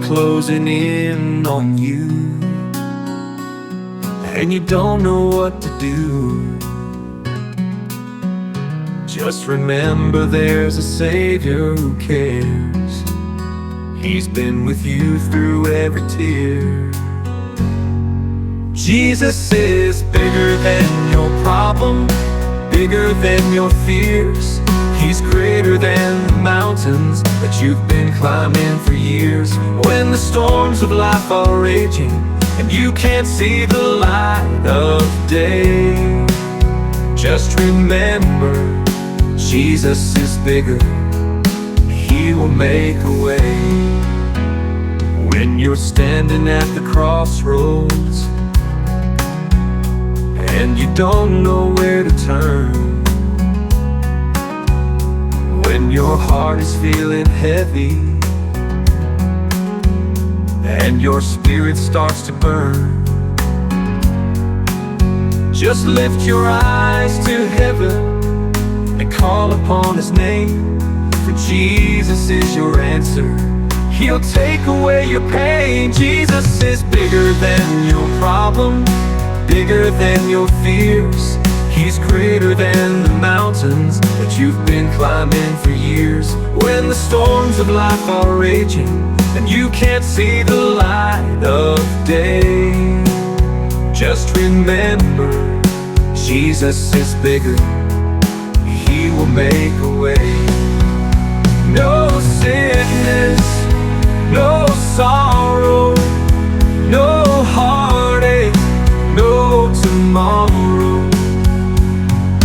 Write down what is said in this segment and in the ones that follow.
closing in on you, and you don't know what to do. Just remember there's a Savior who cares. He's been with you through every tear. Jesus is bigger than your problem, bigger than your fears. He's greater than the mountains that you've been climbing for years. When the storms of life are raging and you can't see the light of day, just remember, Jesus is bigger. He will make a way. When you're standing at the crossroads and you don't know where to turn, when your heart is feeling heavy and your spirit starts to burn, just lift your eyes to heaven and call upon His name, for Jesus is your answer. He'll take away your pain. Jesus is bigger than your problem, bigger than your fears. He's greater than the mountains that you've been climbing for years. When the storms of life are raging and you can't see the light of day, just remember, Jesus is bigger. He will make a way. No sickness, no sorrow, no heartache, no tomorrow.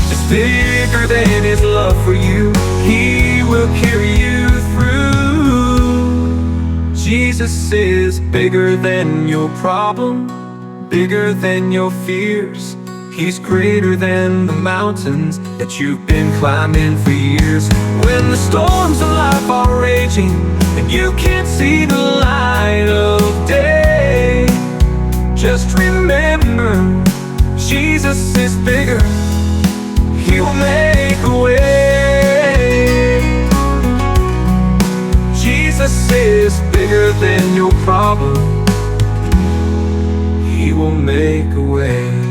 Just bigger than His love for you, He will carry you through. Jesus is bigger than your problem, bigger than your fears. He's greater than the mountains that you've been climbing for years. When the storms of life are raging and you can't see the light of day, just remember, Jesus is bigger. He will make a way. Jesus is bigger than your problem. He will make a way.